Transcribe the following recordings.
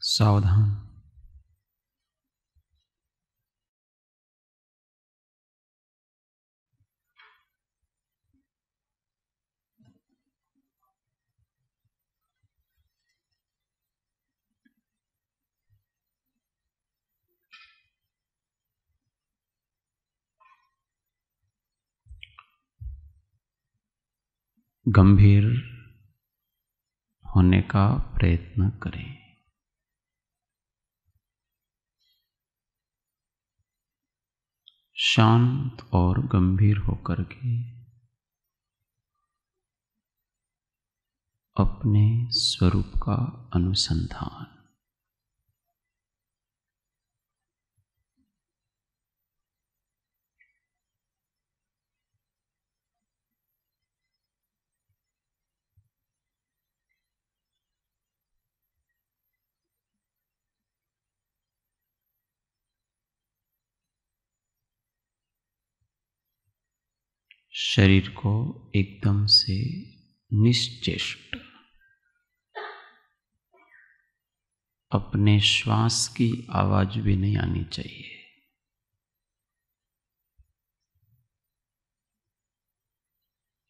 सावधान। गंभीर होने का प्रयत्न करें। शांत और गंभीर होकर के अपने स्वरूप का अनुसंधान। शरीर को एकदम से निश्चेष्ट, अपने श्वास की आवाज भी नहीं आनी चाहिए।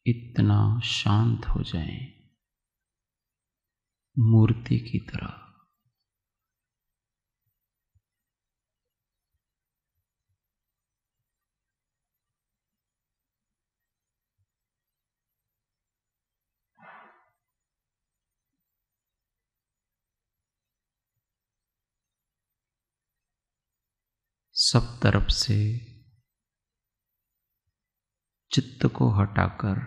इतना शांत हो जाएं, मूर्ति की तरह। सब तरफ से चित्त को हटाकर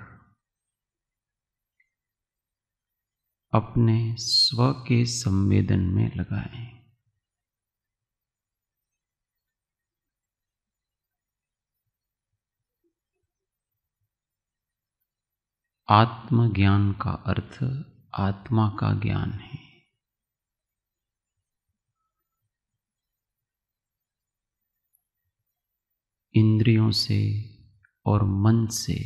अपने स्व के संवेदन में लगाएं। आत्मज्ञान का अर्थ आत्मा का ज्ञान है। इंद्रियों से और मन से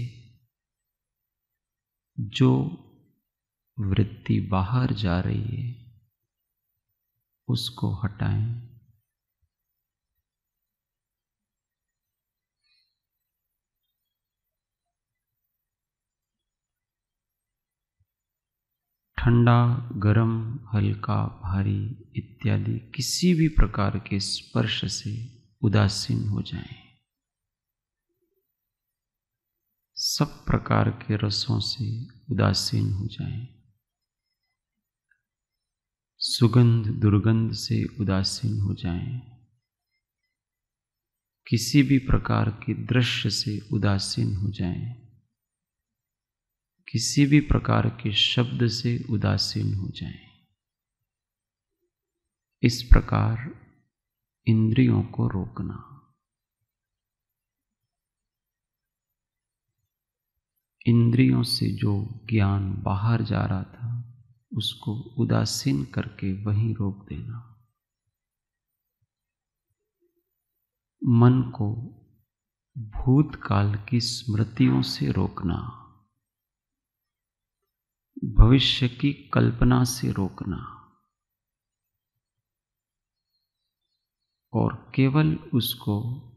जो वृत्ति बाहर जा रही है उसको हटाएं। ठंडा, गरम, हल्का, भारी इत्यादि किसी भी प्रकार के स्पर्श से उदासीन हो जाएं। सब प्रकार के रसों से उदासीन हो जाएं। सुगंध दुर्गंध से उदासीन हो जाएं। किसी भी प्रकार के दृश्य से उदासीन हो जाएं। किसी भी प्रकार के शब्द से उदासीन हो जाएं। इस प्रकार इंद्रियों को रोकना। इंद्रियों से जो ज्ञान बाहर जा रहा था उसको उदासीन करके वहीं रोक देना। मन को भूतकाल की स्मृतियों से रोकना। भविष्य की कल्पना से रोकना और केवल उसको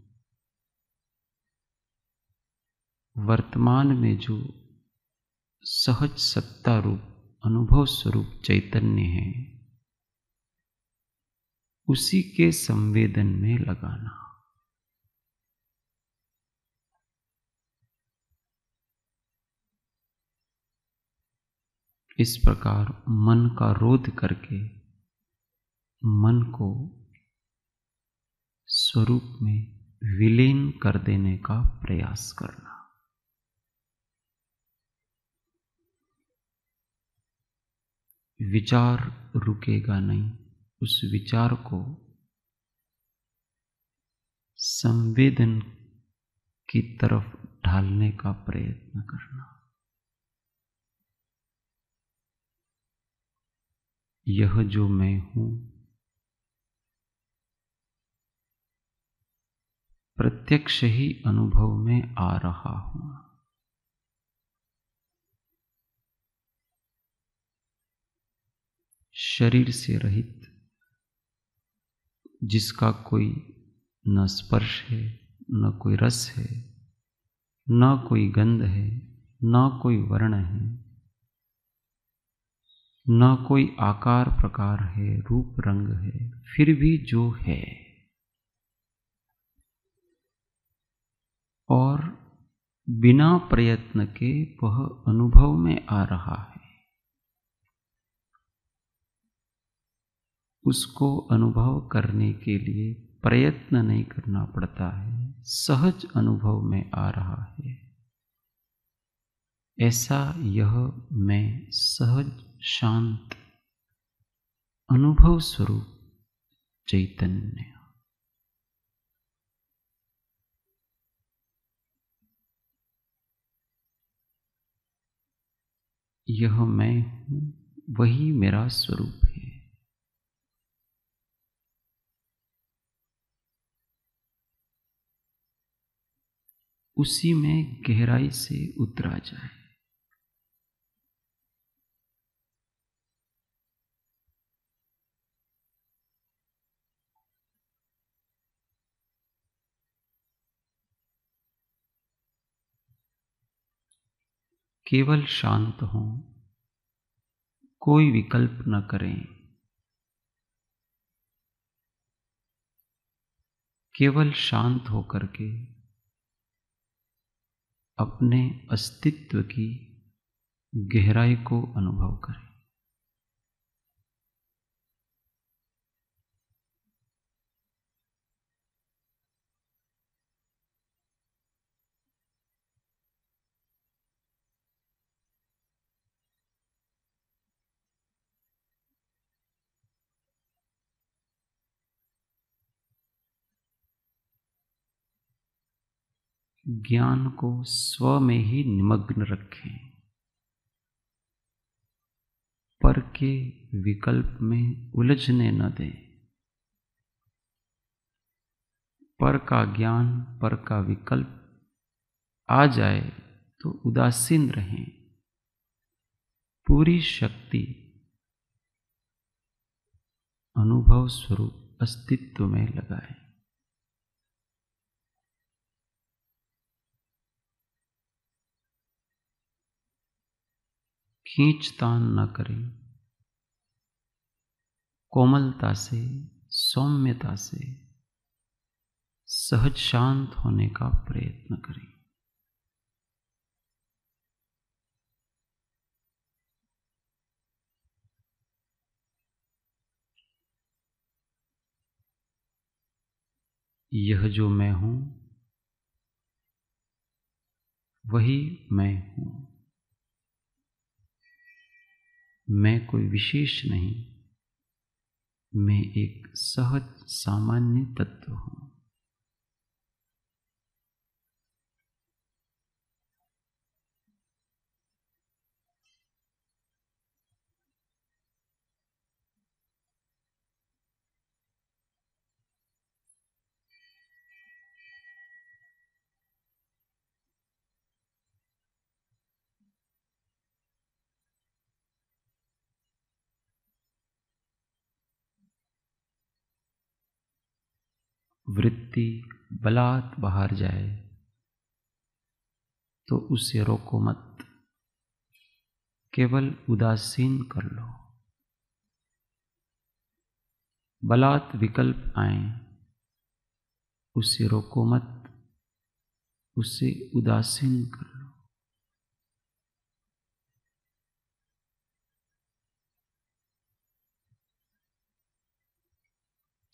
वर्तमान में जो सहज सत्ता रूप अनुभव स्वरूप चैतन्य है उसी के संवेदन में लगाना। इस प्रकार मन का रोध करके मन को स्वरूप में विलीन कर देने का प्रयास करना। विचार रुकेगा नहीं, उस विचार को संवेदन की तरफ ढालने का प्रयत्न करना। यह जो मैं हूं प्रत्यक्ष ही अनुभव में आ रहा हूं। शरीर से रहित जिसका कोई न स्पर्श है, न कोई रस है, न कोई गंध है, न कोई वर्ण है, न कोई आकार प्रकार है, रूप रंग है, फिर भी जो है और बिना प्रयत्न के वह अनुभव में आ रहा है, उसको अनुभव करने के लिए प्रयत्न नहीं करना पड़ता है, सहज अनुभव में आ रहा है। ऐसा यह मैं सहज शांत अनुभव स्वरूप चैतन्य, यह मैं हूं, वही मेरा स्वरूप है। उसी में गहराई से उतरा जाए। केवल शांत हों, कोई विकल्प न करें, केवल शांत होकर के अपने अस्तित्व की गहराई को अनुभव करें। ज्ञान को स्व में ही निमग्न रखें, पर के विकल्प में उलझने न दें। पर का ज्ञान, पर का विकल्प आ जाए तो उदासीन रहें, पूरी शक्ति अनुभव स्वरूप अस्तित्व में लगाएं। खींचतान न करें, कोमलता से, सौम्यता से सहज शांत होने का प्रयत्न करें। यह जो मैं हूं, वही मैं हूं। मैं कोई विशेष नहीं, मैं एक सहज सामान्य तत्व हूं। वृत्ति बलात् बाहर जाए तो उसे रोको मत, केवल उदासीन कर लो। बलात् विकल्प आए, उसे रोको मत, उसे उदासीन कर लो।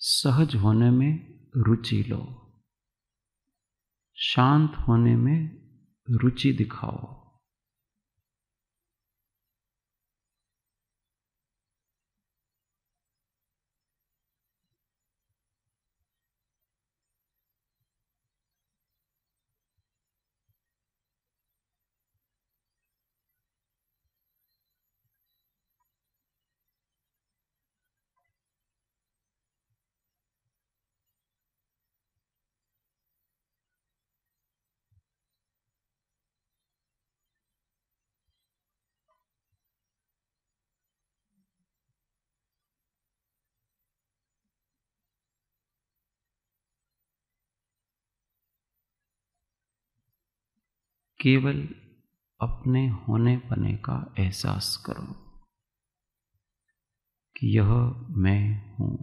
सहज होने में रुचि लो, शांत होने में रुचि दिखाओ। केवल अपने होने पने का एहसास करो कि यह मैं हूँ।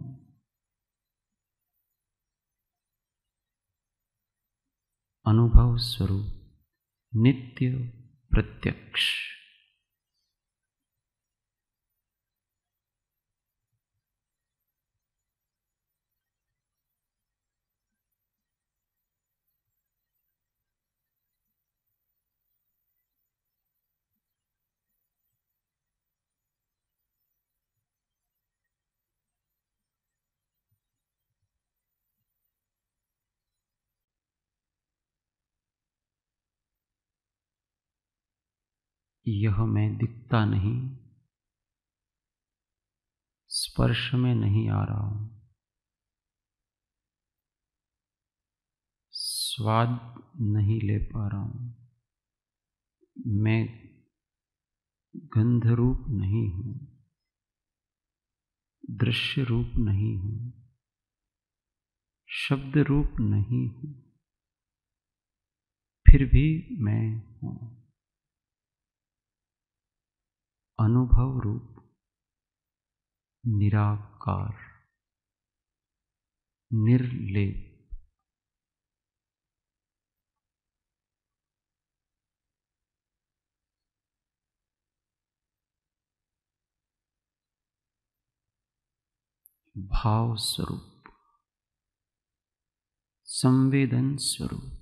अनुभव स्वरूप नित्य प्रत्यक्ष। यह मैं दिखता नहीं, स्पर्श में नहीं आ रहा हूं, स्वाद नहीं ले पा रहा हूं, मैं गंध रूप नहीं हूं, दृश्य रूप नहीं हूं, शब्द रूप नहीं हूं, फिर भी मैं हूं। अनुभव रूप निराकार, निर्लेप। भाव स्वरूप, संवेदन स्वरूप।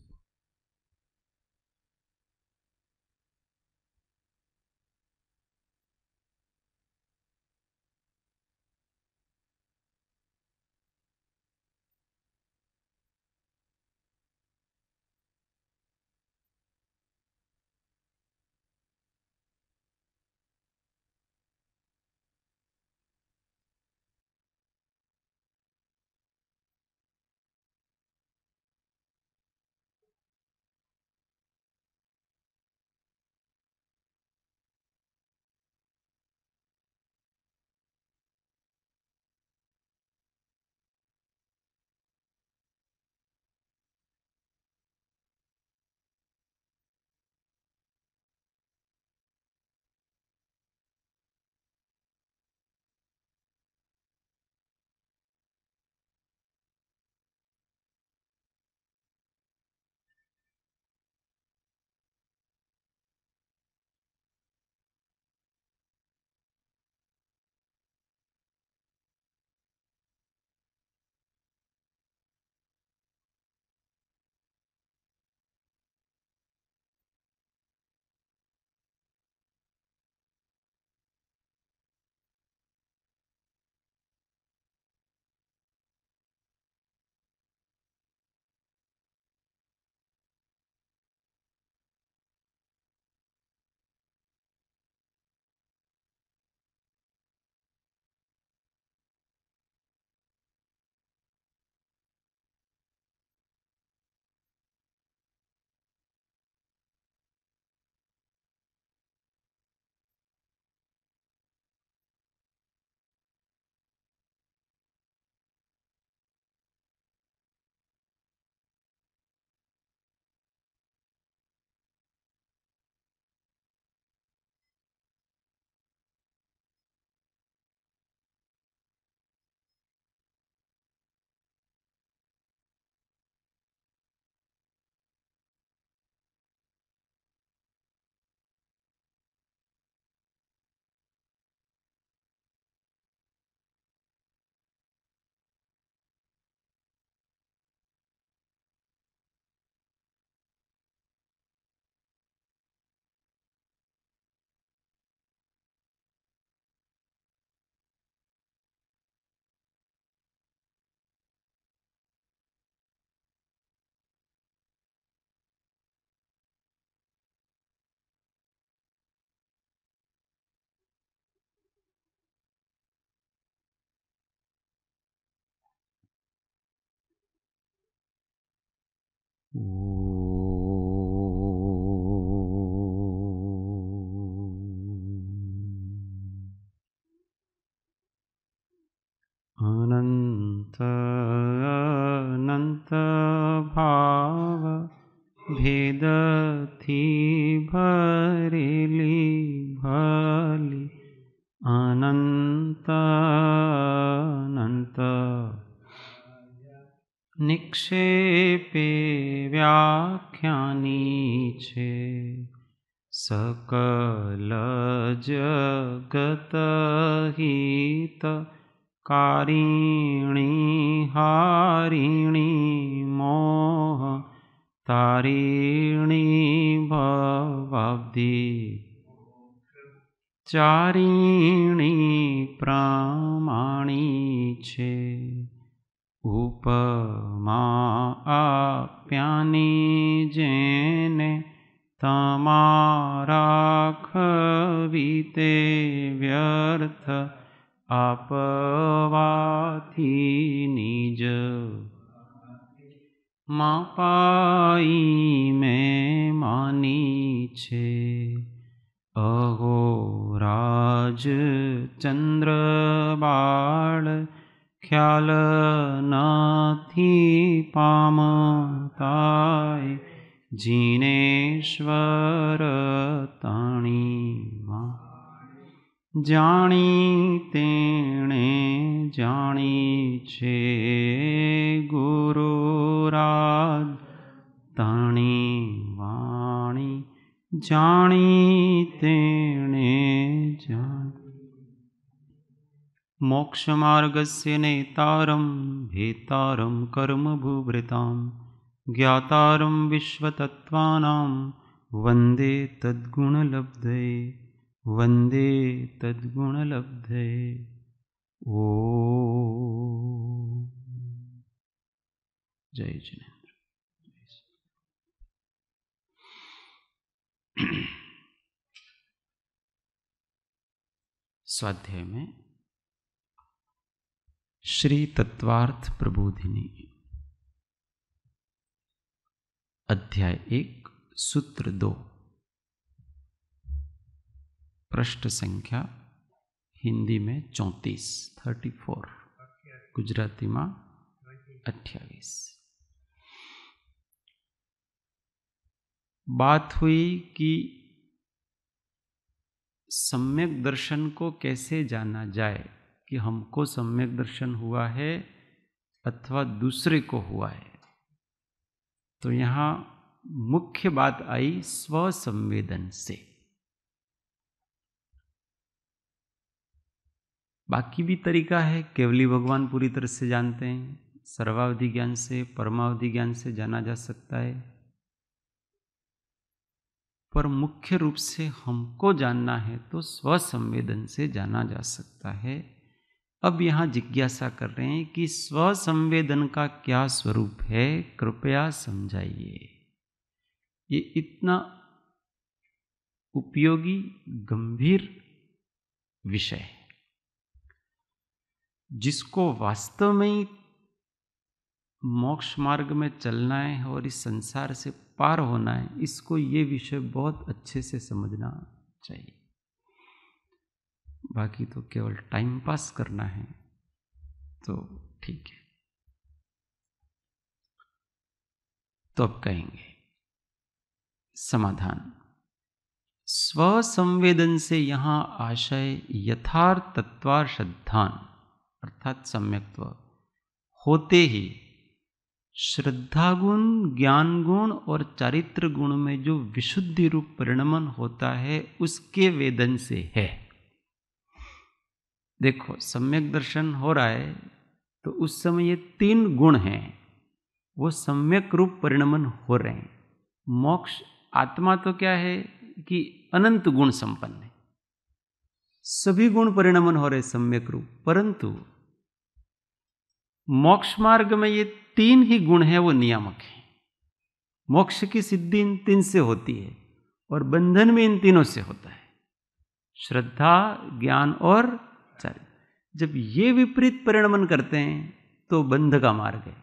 अनंत अनंत भाव भेद थी निक्षेपे व्याख्यानी छे सकल जगत हित कारिणी हारिणी मोह तारिणी भवाब्धि चारिणी प्रमाणी छे उपमा आप्यानी जेने तमारा खवीते व्यर्थ आपवाथी निज मापाई में मानी छे अहो राज चंद्र बाळ ख्याल नाथी पामताय जिनेश्वर ताणी जाणी तेणे जाणी छे गुरुराज ताणी वाणी जाणी तेणे जाणी मोक्षमार्गस्य नेतारं भेतारं कर्मभूभृतां ज्ञातारं विश्वतत्त्वानां वन्दे तद्गुणलब्धये वन्दे तद्गुणलब्धये। ओ जय जिनेन्द्र। स्वाध्याय में श्री तत्वार्थ प्रबोधिनी अध्याय 1 सूत्र 2 पृष्ठ संख्या हिंदी में 34 गुजराती में 28। बात हुई कि सम्यक दर्शन को कैसे जाना जाए, कि हमको सम्यक दर्शन हुआ है अथवा दूसरे को हुआ है। तो यहाँ मुख्य बात आई स्वसंवेदन से। बाकी भी तरीका है, केवली भगवान पूरी तरह से जानते हैं, सर्वावधि ज्ञान से, परमावधि ज्ञान से जाना जा सकता है, पर मुख्य रूप से हमको जानना है तो स्वसंवेदन से जाना जा सकता है। अब यहाँ जिज्ञासा कर रहे हैं कि स्वसंवेदन का क्या स्वरूप है, कृपया समझाइए। ये इतना उपयोगी गंभीर विषय है जिसको वास्तव में ही मोक्ष मार्ग में चलना है और इस संसार से पार होना है, इसको ये विषय बहुत अच्छे से समझना चाहिए। बाकी तो केवल टाइम पास करना है तो ठीक है। तो अब कहेंगे समाधान। स्वसंवेदन से यहां आशय यथार्थ तत्वार श्रद्धान अर्थात सम्यक्त्व होते ही श्रद्धा गुण, ज्ञान गुण और चारित्र गुण में जो विशुद्धि रूप परिणमन होता है उसके वेदन से है। देखो, सम्यक दर्शन हो रहा है तो उस समय ये 3 गुण हैं, वो सम्यक रूप परिणमन हो रहे हैं। मोक्ष आत्मा तो क्या है कि अनंत गुण संपन्न है, सभी गुण परिणमन हो रहे सम्यक रूप, परंतु मोक्ष मार्ग में ये 3 ही गुण हैं, वो नियामक हैं। मोक्ष की सिद्धि इन 3 से होती है और बंधन में इन तीनों से होता है, श्रद्धा, ज्ञान और चारित्र। जब ये विपरीत परिणमन करते हैं तो बंध का मार्ग है,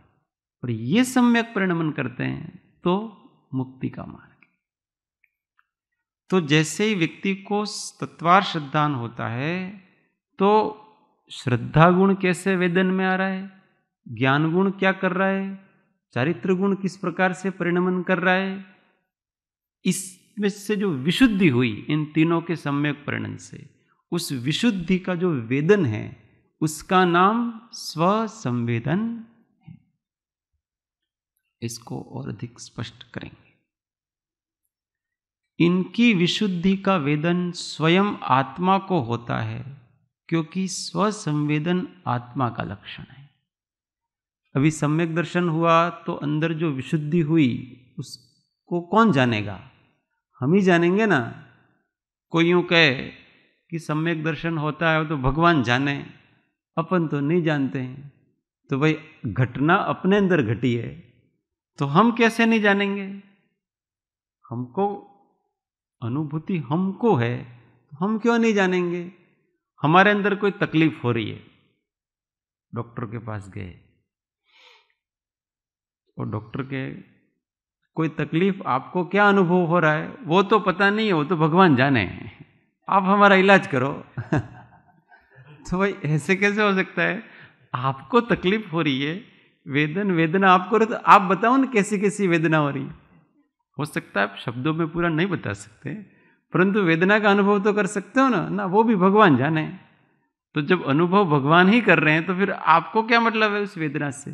और ये सम्यक परिणमन करते हैं तो मुक्ति का मार्ग है। तो जैसे ही व्यक्ति को तत्वार श्रद्धान होता है तो श्रद्धा गुण कैसे वेदन में आ रहा है, ज्ञान गुण क्या कर रहा है, चारित्र गुण किस प्रकार से परिणमन कर रहा है, इसमें से जो विशुद्धि हुई इन तीनों के सम्यक परिणन से, उस विशुद्धि का जो वेदन है उसका नाम स्वसंवेदन है। इसको और अधिक स्पष्ट करेंगे। इनकी विशुद्धि का वेदन स्वयं आत्मा को होता है, क्योंकि स्वसंवेदन आत्मा का लक्षण है। अभी सम्यक दर्शन हुआ तो अंदर जो विशुद्धि हुई उसको कौन जानेगा? हम ही जानेंगे ना। कोई यूं कहे कि सम्यक दर्शन होता है तो भगवान जाने, अपन तो नहीं जानते हैं। तो भाई घटना अपने अंदर घटी है तो हम कैसे नहीं जानेंगे? हमको अनुभूति हमको है, हम क्यों नहीं जानेंगे? हमारे अंदर कोई तकलीफ हो रही है, डॉक्टर के पास गए और डॉक्टर के कोई तकलीफ, आपको क्या अनुभव हो रहा है वो तो पता नहीं है, वो तो भगवान जाने, आप हमारा इलाज करो। तो भाई ऐसे कैसे हो सकता है? आपको तकलीफ हो रही है, वेदना आपको रहे, तो आप बताओ ना कैसी कैसी वेदना हो रही है। हो सकता है आप शब्दों में पूरा नहीं बता सकते, परंतु वेदना का अनुभव तो कर सकते हो ना, वो भी भगवान जाने। तो जब अनुभव भगवान ही कर रहे हैं तो फिर आपको क्या मतलब है उस वेदना से?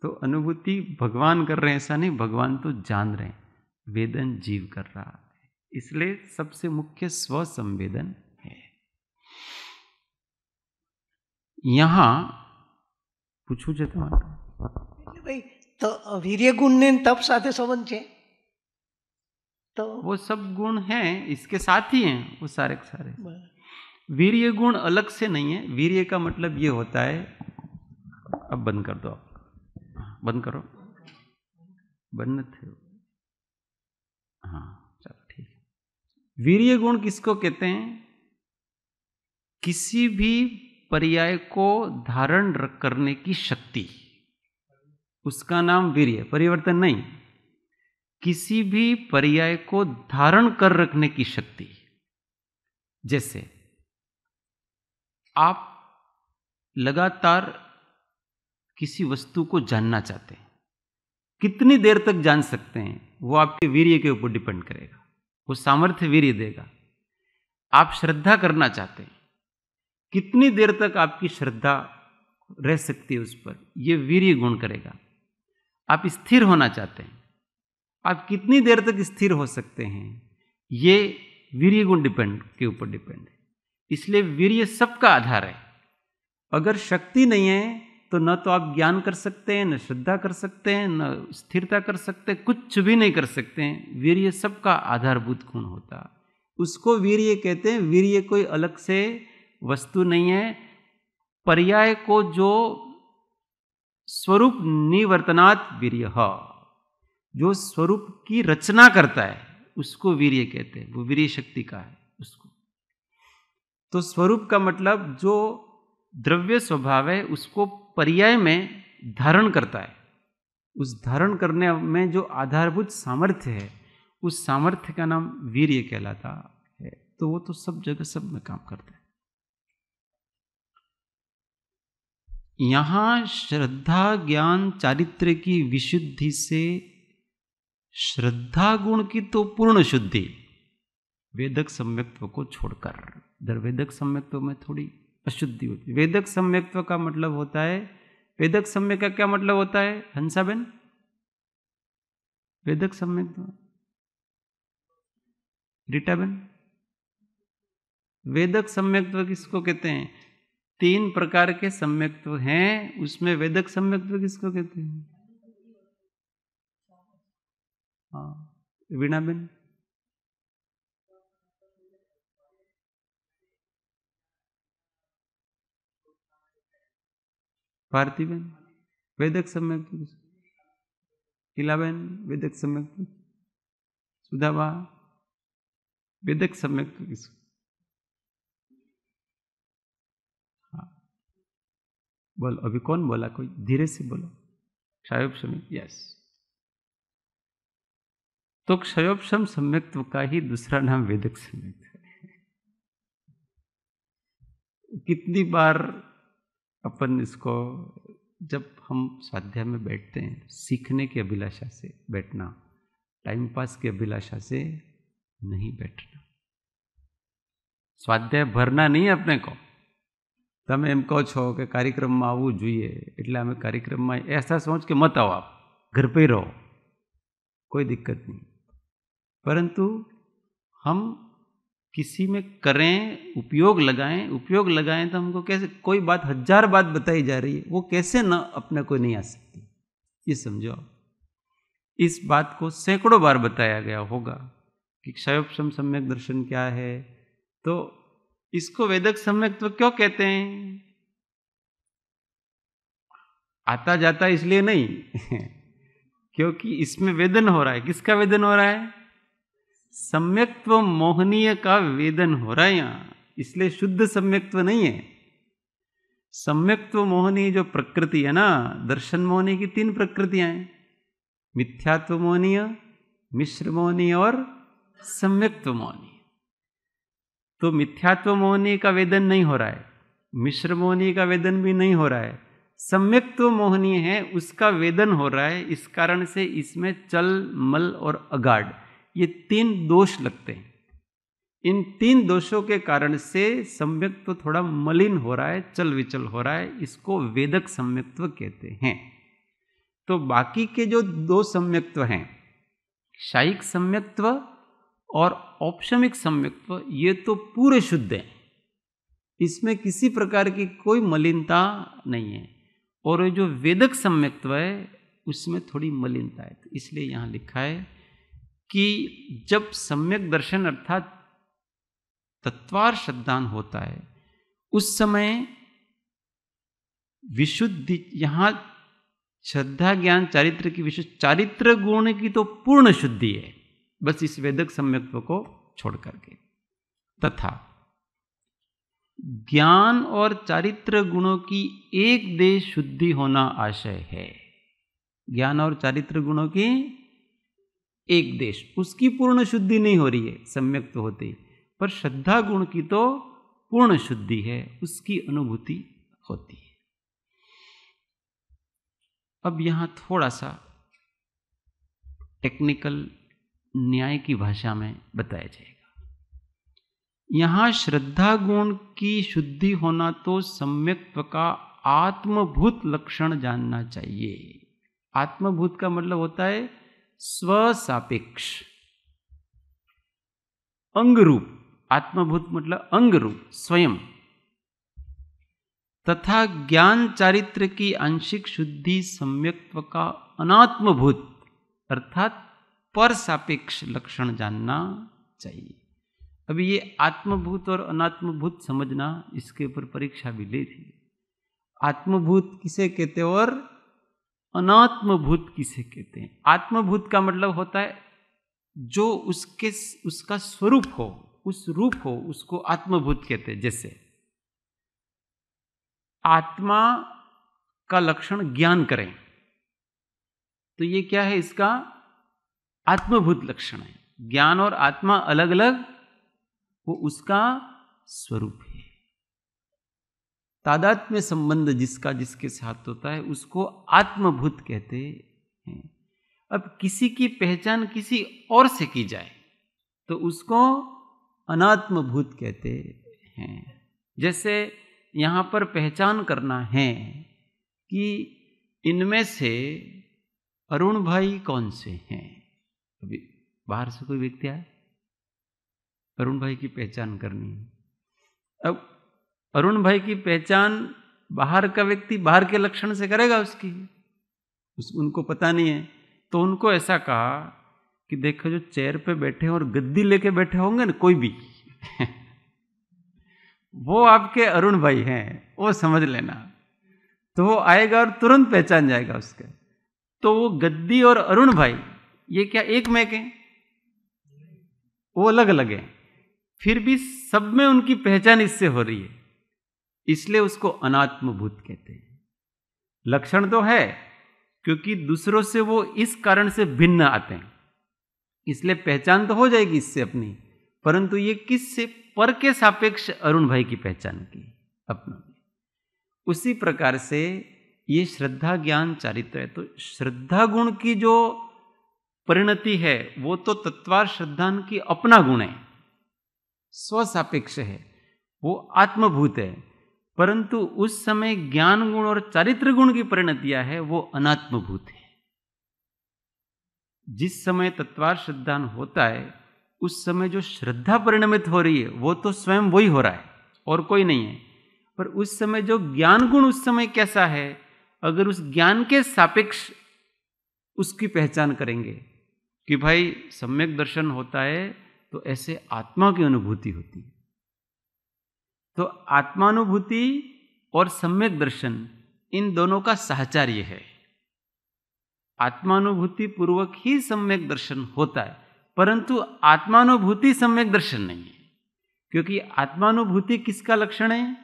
तो अनुभूति भगवान कर रहे हैं ऐसा नहीं, भगवान तो जान रहे हैं, वेदन जीव कर रहा है। इसलिए सबसे मुख्य स्व संवेदन है। यहां પૂછવું છે તમારે? ભાઈ તો વીર્ય ગુણ ને તપ સાથે સંબંધ છે? तो वो सब गुण हैं, इसके साथ ही हैं वो सारे के सारे। वीर्य गुण अलग से नहीं है। वीर्य का मतलब ये होता है, अब बंद कर दो, आप बंद करो, बंद थे। हाँ चलो ठीक है। वीर्य गुण किसको कहते हैं? किसी भी पर्याय को धारण करने की शक्ति, उसका नाम वीर्य। परिवर्तन नहीं, किसी भी पर्याय को धारण कर रखने की शक्ति। जैसे आप लगातार किसी वस्तु को जानना चाहते हैं, कितनी देर तक जान सकते हैं वो आपके वीर्य के ऊपर डिपेंड करेगा, वो सामर्थ्य वीर्य देगा। आप श्रद्धा करना चाहते हैं, कितनी देर तक आपकी श्रद्धा रह सकती है उस पर, ये वीर्य गुण करेगा। आप स्थिर होना चाहते हैं, आप कितनी देर तक स्थिर हो सकते हैं, ये वीर्य गुण के ऊपर डिपेंड है। इसलिए वीर्य सबका आधार है। अगर शक्ति नहीं है तो न तो आप ज्ञान कर सकते हैं, न श्रद्धा कर सकते हैं, न स्थिरता कर सकते हैं, कुछ भी नहीं कर सकते हैं। वीर्य सबका आधारभूत गुण होता, उसको वीर्य कहते हैं। वीर्य कोई अलग से वस्तु नहीं है। पर्याय को जो स्वरूप निवर्तनात् वीर्य, जो स्वरूप की रचना करता है उसको वीर्य कहते हैं, वो वीर्य शक्ति का है उसको। तो स्वरूप का मतलब जो द्रव्य स्वभाव है उसको पर्याय में धारण करता है। उस धारण करने में जो आधारभूत सामर्थ्य है, उस सामर्थ्य का नाम वीर्य कहलाता है। तो वो तो सब जगह सब में काम करता है। यहां श्रद्धा ज्ञान चारित्र्य की विशुद्धि से श्रद्धा गुण की तो पूर्ण शुद्धि, वेदक सम्यक्त्व को छोड़कर। इधर वेदक सम्यक्त्व में थोड़ी अशुद्धि होती है। वेदक सम्यक्त्व का मतलब होता है, वेदक सम्यक का क्या मतलब होता है हंसाबेन? वेदक सम्यक्त्व, रीटाबेन, वेदक सम्यक्त्व किसको कहते हैं? 3 प्रकार के सम्यक्त्व हैं, उसमें वेदक सम्यक्त्व किसको कहते हैं? हाँ वीणाबेन, भारतीबेन, वेदक सम्यक्त्व किसको? किलाबेन, वेदक सम्यक्त्व, सुधाबा, वेदक सम्यक्त्व किसको? हाँ बोलो, अभी कौन बोला? कोई धीरे से बोलो। क्षयोपशम, यस। तो क्षयोपशम सम्यक्त्व का ही दूसरा नाम वेदक सम्यक्त्व है। कितनी बार अपन इसको, जब हम स्वाध्याय में बैठते हैं, सीखने की अभिलाषा से बैठना, टाइम पास की अभिलाषा से नहीं बैठना। स्वाध्याय भरना नहीं है अपने को। તમે એમ કહો છો કે કાર્યક્રમમાં આવવું જોઈએ એટલે અમે કાર્યક્રમમાં ऐसा सोच के मत आओ आप। घर पे ही रहो, कोई दिक्कत नहीं। परंतु हम किसी में करें, उपयोग लगाएं तो हमको कैसे, कोई बात 1000 बात बताई जा रही है, वो कैसे न अपने को नहीं आ सकती, ये समझो। इस बात को सैकड़ों बार बताया गया होगा कि क्षयोपशम सम्यक दर्शन क्या है, तो इसको वेदक सम्यक्त्व क्यों कहते हैं? आता जाता इसलिए नहीं क्योंकि इसमें वेदन हो रहा है। किसका वेदन हो रहा है? सम्यक्त्व मोहनीय का वेदन हो रहा है यहां, इसलिए शुद्ध सम्यक्त्व नहीं है। सम्यक्त्व मोहनीय जो प्रकृति है ना, दर्शन मोहनीय की 3 प्रकृतियां हैं, मिथ्यात्व मोहनीय, मिश्र मोहनीय और सम्यक्त्व मोहनीय। तो मिथ्यात्व मोहनीय का वेदन नहीं हो रहा है, मिश्र मोहनीय का वेदन भी नहीं हो रहा है, सम्यक्त्व मोहनीय है उसका वेदन हो रहा है। इस कारण से इसमें चल, मल और अगाढ़, ये 3 दोष लगते हैं। इन 3 दोषों के कारण से सम्यक्त्व थोड़ा मलिन हो रहा है, चल विचल हो रहा है, इसको वेदक सम्यक्त्व कहते हैं। तो बाकी के जो 2 सम्यक्त्व हैं, शायिक सम्यक्त्व और औपशमिक सम्यक्त्व, ये तो पूरे शुद्ध हैं, इसमें किसी प्रकार की कोई मलिनता नहीं है। और जो वेदक सम्यक्त्व है उसमें थोड़ी मलिनता है। तो इसलिए यहां लिखा है कि जब सम्यक दर्शन अर्थात तत्वार श्रद्धान होता है, उस समय विशुद्धि, यहां श्रद्धा ज्ञान चारित्र की विशुद्ध, चारित्र गुण की तो पूर्ण शुद्धि है, बस इस वेदक सम्यक्त्व को छोड़ करके। तथा ज्ञान और चारित्र गुणों की एक देश शुद्धि होना आशय है। ज्ञान और चारित्र गुणों की एक देश, उसकी पूर्ण शुद्धि नहीं हो रही है सम्यक्त्व होते, पर श्रद्धा गुण की तो पूर्ण शुद्धि है, उसकी अनुभूति होती है। अब यहां थोड़ा सा टेक्निकल न्याय की भाषा में बताया जाएगा। यहां श्रद्धा गुण की शुद्धि होना तो सम्यक्त्व का आत्मभूत लक्षण जानना चाहिए। आत्मभूत का मतलब होता है स्वसापेक्ष, अंग रूप। आत्मभूत मतलब अंग रूप, स्वयं। तथा ज्ञान चारित्र की आंशिक शुद्धि सम्यक्त्व का अनात्मभूत अर्थात पर सापेक्ष लक्षण जानना चाहिए। अभी ये आत्मभूत और अनात्मभूत समझना, इसके ऊपर परीक्षा भी ली थी। आत्मभूत किसे कहते हैं और अनात्मभूत किसे कहते हैं? आत्मभूत का मतलब होता है जो उसका स्वरूप हो, उस रूप हो, उसको आत्मभूत कहते हैं। जैसे आत्मा का लक्षण ज्ञान करें, तो ये क्या है? इसका आत्मभूत लक्षण है। ज्ञान और आत्मा अलग अलग, वो उसका स्वरूप है। तादात्म्य संबंध जिसका जिसके साथ होता है उसको आत्मभूत कहते हैं। अब किसी की पहचान किसी और से की जाए तो उसको अनात्मभूत कहते हैं। जैसे यहां पर पहचान करना है कि इनमें से अरुण भाई कौन से हैं। अभी बाहर से कोई व्यक्ति आए, अरुण भाई की पहचान करनी है। अब अरुण भाई की पहचान बाहर का व्यक्ति बाहर के लक्षण से करेगा उसकी, उनको पता नहीं है। तो उनको ऐसा कहा कि देखो जो चेयर पे बैठे और गद्दी लेके बैठे होंगे ना कोई भी वो आपके अरुण भाई हैं, वो समझ लेना। तो वो आएगा और तुरंत पहचान जाएगा उसके। तो वो गद्दी और अरुण भाई ये क्या एक में के? वो अलग अलग हैं, फिर भी सब में उनकी पहचान इससे हो रही है, इसलिए उसको अनात्मभूत कहते हैं। लक्षण तो है क्योंकि दूसरों से वो इस कारण से भिन्न आते हैं, इसलिए पहचान तो हो जाएगी इससे अपनी, परंतु ये किससे? पर के सापेक्ष अरुण भाई की पहचान की अपना। उसी प्रकार से ये श्रद्धा ज्ञान चारित्र है। तो श्रद्धा गुण की जो परिणति है वो तो तत्वार श्रद्धान की अपना गुण है, स्वसापेक्ष है, वो आत्मभूत है। परंतु उस समय ज्ञान गुण और चारित्र गुण की परिणतियां है वो अनात्मभूत है। जिस समय तत्वार श्रद्धान होता है उस समय जो श्रद्धा परिणमित हो रही है वो तो स्वयं वही हो रहा है और कोई नहीं है, पर उस समय जो ज्ञान गुण उस समय कैसा है, अगर उस ज्ञान के सापेक्ष उसकी पहचान करेंगे कि भाई सम्यक दर्शन होता है तो ऐसे आत्मा की अनुभूति होती है। तो आत्मानुभूति और सम्यक दर्शन इन दोनों का साहचर्य है। आत्मानुभूति पूर्वक ही सम्यक दर्शन होता है, परंतु आत्मानुभूति सम्यक दर्शन नहीं है, क्योंकि आत्मानुभूति किसका लक्षण है?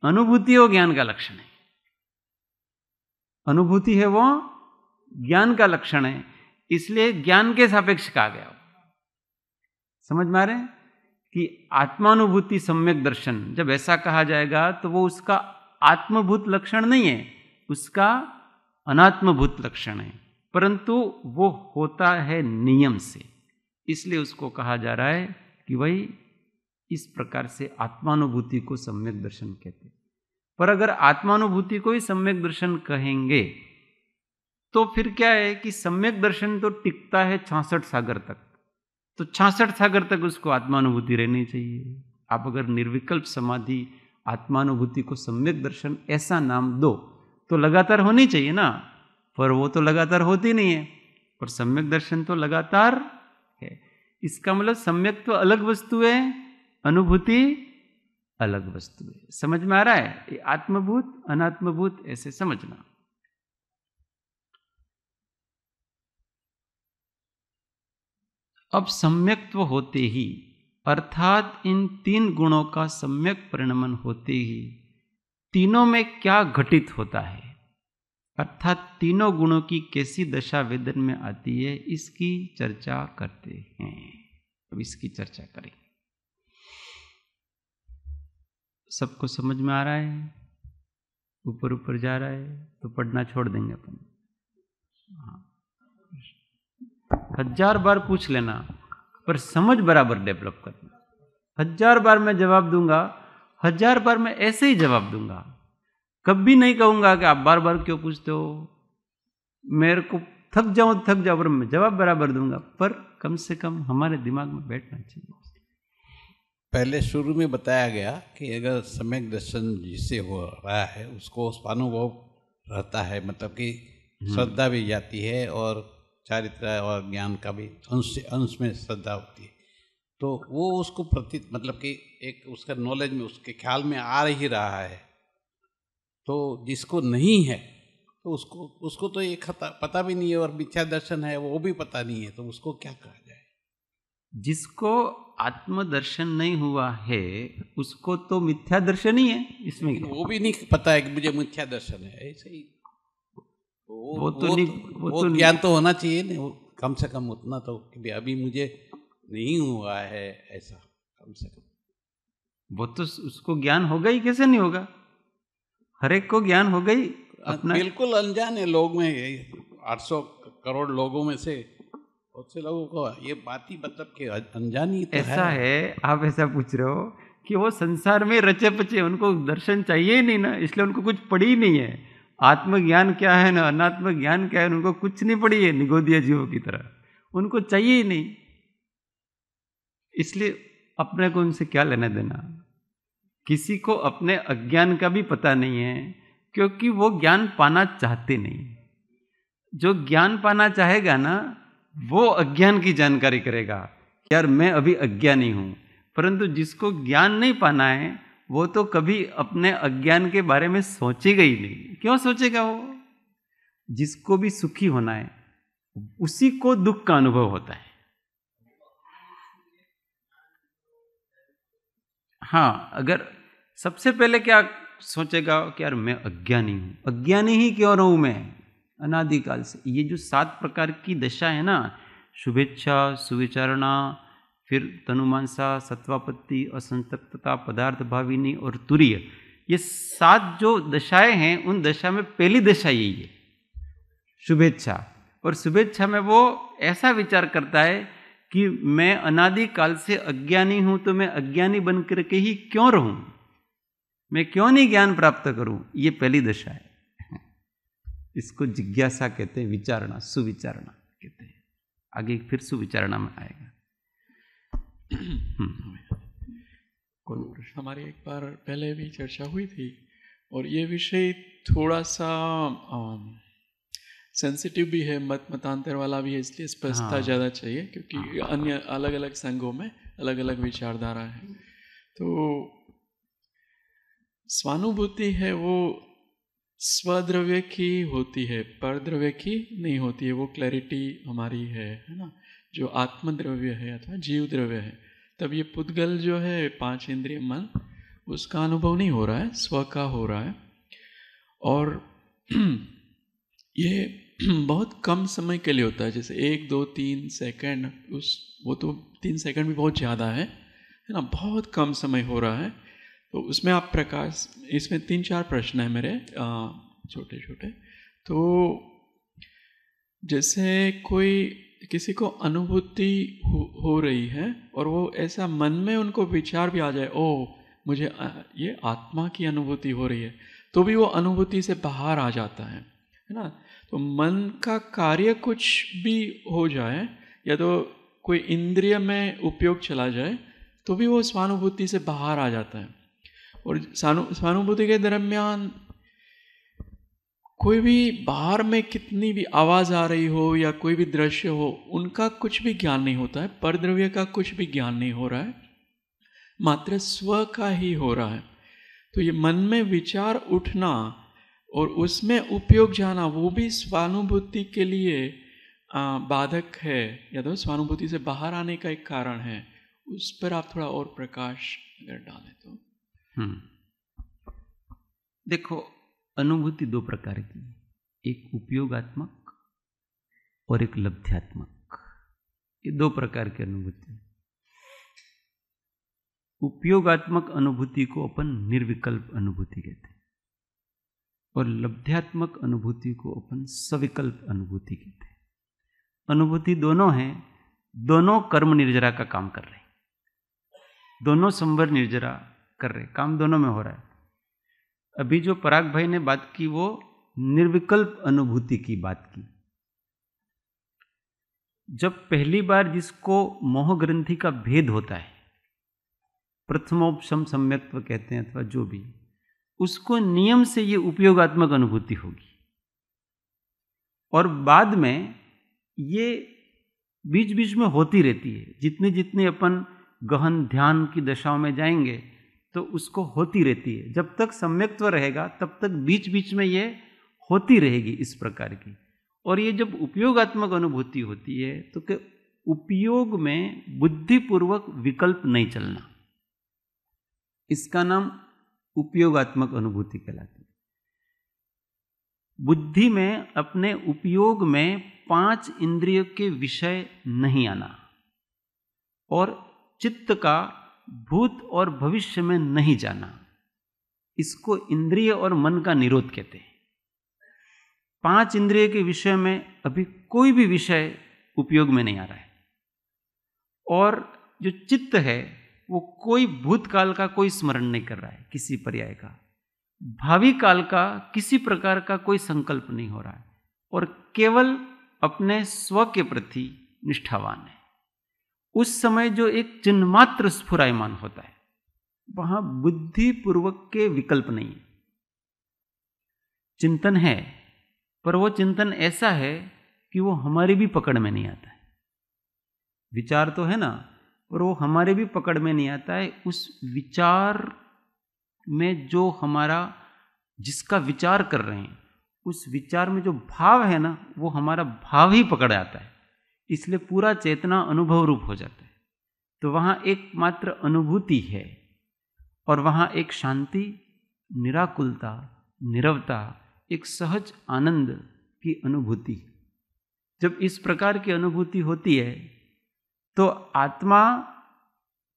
अनुभूति और ज्ञान का लक्षण है। अनुभूति है वो ज्ञान का लक्षण है, इसलिए ज्ञान के सापेक्ष कहा गया। समझ में आ रहे हैं कि आत्मानुभूति सम्यक दर्शन जब ऐसा कहा जाएगा तो वो उसका आत्मभूत लक्षण नहीं है, उसका अनात्मभूत लक्षण है, परंतु वो होता है नियम से, इसलिए उसको कहा जा रहा है कि वही इस प्रकार से आत्मानुभूति को सम्यक दर्शन कहते हैं। पर अगर आत्मानुभूति को ही सम्यक दर्शन कहेंगे तो फिर क्या है कि सम्यक दर्शन तो टिकता है 66 सागर तक, तो 66 सागर तक उसको आत्मानुभूति रहनी चाहिए। आप अगर निर्विकल्प समाधि आत्मानुभूति को सम्यक दर्शन ऐसा नाम दो तो लगातार होनी चाहिए ना, पर वो तो लगातार होती नहीं है, पर सम्यक दर्शन तो लगातार है। इसका मतलब सम्यक तो अलग वस्तु है, अनुभूति अलग वस्तु है। समझ में आ रहा है? ये आत्मभूत अनात्मभूत ऐसे समझना। अब सम्यक्त्व होते ही, अर्थात इन 3 गुणों का सम्यक परिणमन होते ही तीनों में क्या घटित होता है, अर्थात तीनों गुणों की कैसी दशा वेदन में आती है, इसकी चर्चा करते हैं। अब इसकी चर्चा करें। सबको समझ में आ रहा है? ऊपर ऊपर जा रहा है तो पढ़ना छोड़ देंगे अपन। 1000 बार पूछ लेना, पर समझ बराबर डेवलप करना। 1000 बार मैं जवाब दूंगा, 1000 बार मैं ऐसे ही जवाब दूंगा, कभी नहीं कहूंगा कि आप बार बार क्यों पूछते हो, मेरे को थक जाऊं पर मैं जवाब बराबर दूंगा, पर कम से कम हमारे दिमाग में बैठना चाहिए। पहले शुरू में बताया गया कि अगर सम्यक दर्शन जिससे हो रहा है उसको स्वानुभव रहता है, मतलब कि श्रद्धा भी जाती है और चारित्र और ज्ञान का भी अंश में श्रद्धा होती है, तो वो उसको प्रति मतलब कि एक उसका नॉलेज में उसके ख्याल में आ ही रहा है। तो जिसको नहीं है तो उसको तो ये पता भी नहीं है और मिथ्या दर्शन है वो भी पता नहीं है, तो उसको क्या कहा जाए? जिसको आत्मदर्शन नहीं हुआ है उसको तो मिथ्या दर्शन ही है, इसमें वो भी नहीं पता है कि मुझे मिथ्या दर्शन है। ऐसे ही वो ज्ञान तो होना चाहिए ना, कम से कम उतना तो कि अभी मुझे नहीं हुआ है ऐसा, कम से कम वो तो उसको ज्ञान होगा ही, कैसे नहीं होगा? हर एक को ज्ञान हो गई अपना। बिल्कुल अनजान है लोग में, 800 करोड़ लोगों में से बहुत से लोगों को ये बात ही मतलब कि अनजानी तो ऐसा है। आप ऐसा पूछ रहे हो कि वो संसार में रचे पचे, उनको दर्शन चाहिए ही नहीं ना, इसलिए उनको कुछ पड़ी ही नहीं है। आत्मज्ञान क्या है ना अनात्म ज्ञान क्या है, उनको कुछ नहीं पड़ी है, निगोदिया जीवों की तरह, उनको चाहिए ही नहीं। इसलिए अपने को उनसे क्या लेना देना। किसी को अपने अज्ञान का भी पता नहीं है, क्योंकि वो ज्ञान पाना चाहते नहीं। जो ज्ञान पाना चाहेगा ना वो अज्ञान की जानकारी करेगा, यार मैं अभी अज्ञानी हूं। परंतु जिसको ज्ञान नहीं पाना है वो तो कभी अपने अज्ञान के बारे में सोचेगा ही नहीं। क्यों सोचेगा? वो जिसको भी सुखी होना है उसी को दुख का अनुभव होता है। हाँ, अगर सबसे पहले क्या सोचेगा कि यार मैं अज्ञानी हूं। अज्ञानी ही क्यों रहूं मैं अनादिकाल से? ये जो 7 प्रकार की दशा है ना, शुभेच्छा, सुविचारणा, फिर तनुमानसा, सत्वापत्ति, असंतप्तता, पदार्थ भाविनी और तुरीय, ये 7 जो दशाएं हैं उन दशा में पहली दशा यही है, शुभेच्छा। और शुभेच्छा में वो ऐसा विचार करता है कि मैं अनादिकाल से अज्ञानी हूं, तो मैं अज्ञानी बन करके ही क्यों रहूं, मैं क्यों नहीं ज्ञान प्राप्त करूं। ये पहली दशा है। इसको जिज्ञासा कहते हैं, विचारणा, सुविचारणा कहते हैं। आगे फिर सुविचारणा में आएगा। कौन प्रश्न? हमारी एक बार पहले भी चर्चा हुई थी और ये विषय थोड़ा सा सेंसिटिव भी है, मतांतर वाला भी है, इसलिए स्पष्टता ज़्यादा चाहिए, क्योंकि अन्य अलग अलग संघों में अलग अलग विचारधारा है। तो स्वानुभूति है वो स्वद्रव्य की होती है, परद्रव्य की नहीं होती है। वो क्लैरिटी हमारी है ना। जो आत्मद्रव्य है अथवा जीव द्रव्य है, तब ये पुद्गल जो है 5 इंद्रिय मन, उसका अनुभव नहीं हो रहा है, स्व का हो रहा है। और ये बहुत कम समय के लिए होता है, जैसे 1, 2, 3 सेकंड, वो तो 3 सेकंड भी बहुत ज़्यादा है ना, बहुत कम समय हो रहा है। तो उसमें आप प्रकाश, इसमें 3-4 प्रश्न हैं मेरे छोटे छोटे। तो जैसे कोई किसी को अनुभूति हो रही है और वो ऐसा मन में उनको विचार भी आ जाए, ओ मुझे ये आत्मा की अनुभूति हो रही है, तो भी वो अनुभूति से बाहर आ जाता है ना। तो मन का कार्य कुछ भी हो जाए या तो कोई इंद्रिय में उपयोग चला जाए, तो भी वो स्वानुभूति से बाहर आ जाता है। और स्वानुभूति के दरमियान कोई भी बाहर में कितनी भी आवाज़ आ रही हो या कोई भी दृश्य हो, उनका कुछ भी ज्ञान नहीं होता है, परद्रव्य का कुछ भी ज्ञान नहीं हो रहा है, मात्र स्व का ही हो रहा है। तो ये मन में विचार उठना और उसमें उपयोग जाना, वो भी स्वानुभूति के लिए बाधक है या तो स्वानुभूति से बाहर आने का एक कारण है। उस पर आप थोड़ा और प्रकाश अगर डालें तो। देखो, अनुभूति 2 प्रकार की, एक उपयोगात्मक और एक लब्ध्यात्मक। ये 2 प्रकार की अनुभूति। उपयोगात्मक अनुभूति को अपन निर्विकल्प अनुभूति कहते हैं और लब्ध्यात्मक अनुभूति को अपन सविकल्प अनुभूति कहते हैं। अनुभूति दोनों हैं, दोनों कर्म निर्जरा का काम कर रहे हैं, दोनों संवर निर्जरा कर रहे, काम दोनों में हो रहा है। अभी जो पराग भाई ने बात की वो निर्विकल्प अनुभूति की बात की। जब पहली बार जिसको मोह ग्रंथि का भेद होता है, प्रथमोपशम सम्यक्त्व कहते हैं अथवा जो भी, उसको नियम से ये उपयोगात्मक अनुभूति होगी और बाद में ये बीच बीच में होती रहती है। जितने जितने अपन गहन ध्यान की दशाओं में जाएंगे तो उसको होती रहती है। जब तक सम्यक्त्व रहेगा तब तक बीच बीच में ये होती रहेगी इस प्रकार की। और ये जब उपयोगात्मक अनुभूति होती है तो कि उपयोग में बुद्धिपूर्वक विकल्प नहीं चलना, इसका नाम उपयोगात्मक अनुभूति कहलाती है। बुद्धि में अपने उपयोग में 5 इंद्रियों के विषय नहीं आना और चित्त का भूत और भविष्य में नहीं जाना, इसको इंद्रिय और मन का निरोध कहते हैं। 5 इंद्रिय के विषय में अभी कोई भी विषय उपयोग में नहीं आ रहा है और जो चित्त है वो कोई भूतकाल का कोई स्मरण नहीं कर रहा है, किसी पर्याय का, भावी काल का किसी प्रकार का कोई संकल्प नहीं हो रहा है और केवल अपने स्व के प्रति निष्ठावान है। उस समय जो एक चिन्ह मात्र स्फुरायमान होता है, वहां बुद्धिपूर्वक के विकल्प नहीं है। चिंतन है पर वो चिंतन ऐसा है कि वो हमारी भी पकड़ में नहीं आता है। विचार तो है ना, पर वो हमारे भी पकड़ में नहीं आता है। उस विचार में जो हमारा, जिसका विचार कर रहे हैं, उस विचार में जो भाव है ना, वो हमारा भाव ही पकड़ आता है, इसलिए पूरा चेतना अनुभव रूप हो जाता है। तो वहाँ एकमात्र अनुभूति है और वहाँ एक शांति, निराकुलता, निरवता, एक सहज आनंद की अनुभूति। जब इस प्रकार की अनुभूति होती है तो आत्मा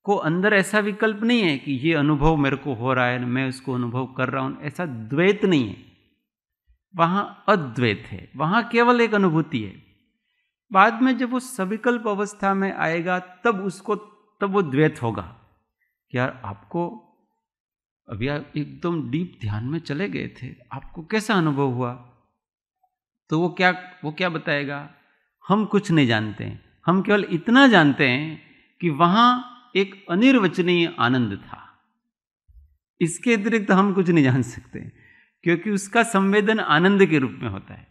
को अंदर ऐसा विकल्प नहीं है कि ये अनुभव मेरे को हो रहा है, मैं उसको अनुभव कर रहा हूं, ऐसा द्वैत नहीं है। वहां अद्वैत है, वहां केवल एक अनुभूति है। बाद में जब वो सविकल्प अवस्था में आएगा तब वो द्वैत होगा कि यार आपको अभी आप एकदम डीप ध्यान में चले गए थे, आपको कैसा अनुभव हुआ? तो वो क्या बताएगा? हम कुछ नहीं जानते हैं, हम केवल इतना जानते हैं कि वहां एक अनिर्वचनीय आनंद था। इसके अतिरिक्त हम कुछ नहीं जान सकते, क्योंकि उसका संवेदन आनंद के रूप में होता है,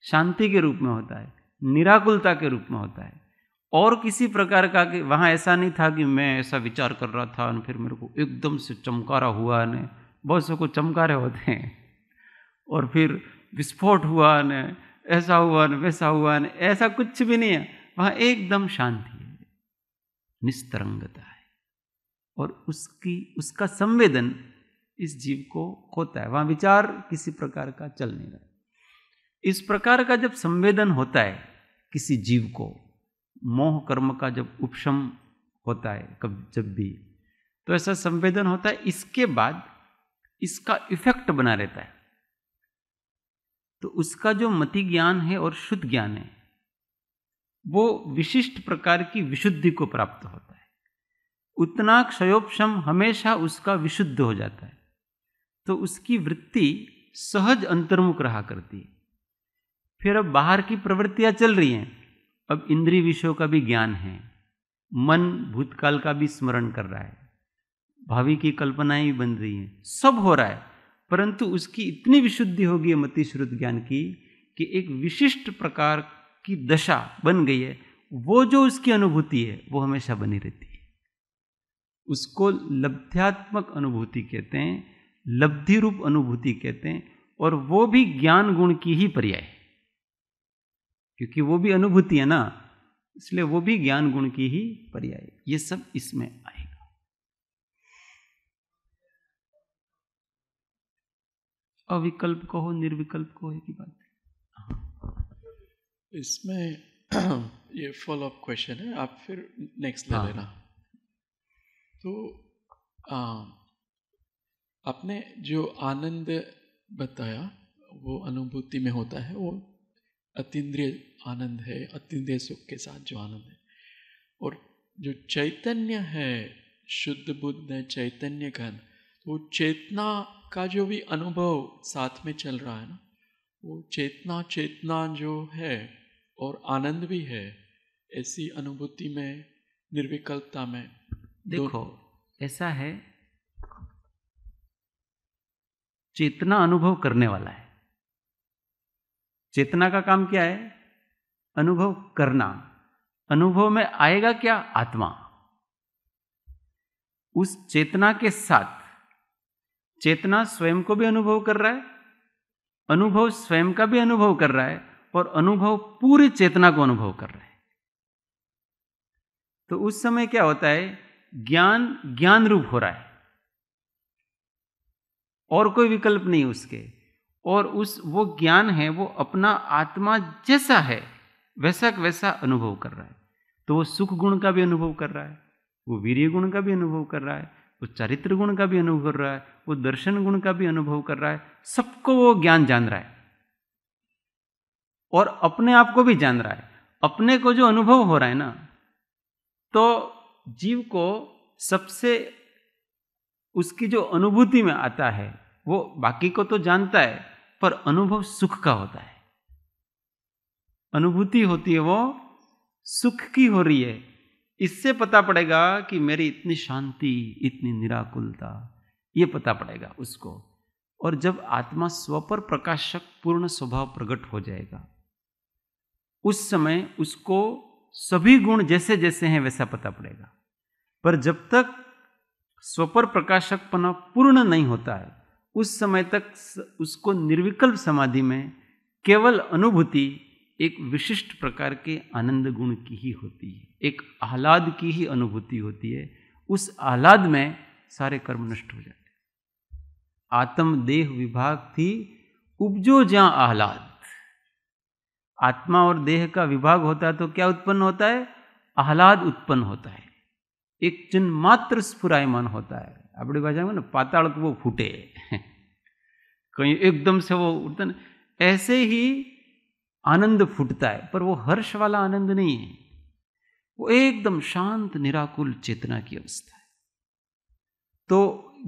शांति के रूप में होता है, निराकुलता के रूप में होता है। और किसी प्रकार का कि वहाँ ऐसा नहीं था कि मैं ऐसा विचार कर रहा था और फिर मेरे को एकदम से चमकारा हुआ ने, बहुत सौ को चमकारे होते हैं, और फिर विस्फोट हुआ ने, ऐसा हुआ ने, वैसा हुआ ने, ऐसा कुछ भी नहीं है। वहाँ एकदम शांति है, निस्तरंगता है, और उसका संवेदन इस जीव को होता है। वहाँ विचार किसी प्रकार का चल नहीं रहा। इस प्रकार का जब संवेदन होता है किसी जीव को, मोह कर्म का जब उपशम होता है जब भी, तो ऐसा संवेदन होता है। इसके बाद इसका इफेक्ट बना रहता है। तो उसका जो मति ज्ञान है और शुद्ध ज्ञान है, वो विशिष्ट प्रकार की विशुद्धि को प्राप्त होता है। उतना क्षयोपशम हमेशा उसका विशुद्ध हो जाता है। तो उसकी वृत्ति सहज अंतर्मुख रहा करती है। फिर अब बाहर की प्रवृत्तियां चल रही हैं, अब इंद्रिय विषयों का भी ज्ञान है, मन भूतकाल का भी स्मरण कर रहा है, भावी की कल्पनाएं भी बन रही हैं, सब हो रहा है, परंतु उसकी इतनी विशुद्धि होगी है मति श्रुत ज्ञान की कि एक विशिष्ट प्रकार की दशा बन गई है। वो जो उसकी अनुभूति है वो हमेशा बनी रहती है। उसको लब्ध्यात्मक अनुभूति कहते हैं, लब्धि रूप अनुभूति कहते हैं, और वो भी ज्ञान गुण की ही पर्याय है, क्योंकि वो भी अनुभूति है ना, इसलिए वो भी ज्ञान गुण की ही पर्याय है। ये सब इसमें आएगा। अविकल्प कहो निर्विकल्प कहो, एक ही बात है। इसमें ये फॉलो अप क्वेश्चन है, आप फिर नेक्स्ट ले लेना। तो आपने जो आनंद बताया वो अनुभूति में होता है, वो अतीन्द्रिय आनंद है, अतीन्द्रिय सुख के साथ जो आनंद है। और जो चैतन्य है, शुद्ध बुद्ध चैतन्य घन, वो चेतना का जो भी अनुभव साथ में चल रहा है ना, वो चेतना जो है और आनंद भी है, ऐसी अनुभूति में, निर्विकल्पता में। देखो ऐसा है, चेतना अनुभव करने वाला है। चेतना का काम क्या है? अनुभव करना। अनुभव में आएगा क्या? आत्मा। उस चेतना के साथ चेतना स्वयं को भी अनुभव कर रहा है, अनुभव स्वयं का भी अनुभव कर रहा है, और अनुभव पूरी चेतना को अनुभव कर रहा है। तो उस समय क्या होता है? ज्ञान रूप हो रहा है, और कोई विकल्प नहीं उसके। और वो ज्ञान है, वो अपना आत्मा जैसा है वैसा वैसा अनुभव कर रहा है। तो वो सुख गुण का भी अनुभव कर रहा है, वो वीर्य गुण का भी अनुभव कर रहा है, वो चरित्र गुण का भी अनुभव कर रहा है, वो दर्शन गुण का भी अनुभव कर रहा है। सबको वो ज्ञान जान रहा है, और अपने आप को भी जान रहा है। अपने को जो अनुभव हो रहा है ना, तो जीव को सबसे उसकी जो अनुभूति में आता है, वो बाकी को तो जानता है, पर अनुभव सुख का होता है। अनुभूति होती है वो सुख की हो रही है। इससे पता पड़ेगा कि मेरी इतनी शांति, इतनी निराकुलता, ये पता पड़ेगा उसको। और जब आत्मा स्व पर प्रकाशक पूर्ण स्वभाव प्रकट हो जाएगा, उस समय उसको सभी गुण जैसे जैसे हैं वैसा पता पड़ेगा। पर जब तक स्व पर प्रकाशकपना पूर्ण नहीं होता है, उस समय तक उसको निर्विकल्प समाधि में केवल अनुभूति एक विशिष्ट प्रकार के आनंद गुण की ही होती है, एक आह्लाद की ही अनुभूति होती है। उस आह्लाद में सारे कर्म नष्ट हो जाते हैं। आत्म देह विभाग थी उपजो जहां आह्लाद। आत्मा और देह का विभाग होता है तो क्या उत्पन्न होता है? आह्लाद उत्पन्न होता है, एक चिन्ह मात्र स्फुरायमान होता है। अपनी भाषा में ना, पाताल को वो फूटे कहीं एकदम से वो उठता ना, ऐसे ही आनंद फूटता है, पर वो हर्ष वाला आनंद नहीं है, वो एकदम शांत निराकुल चेतना की अवस्था है। तो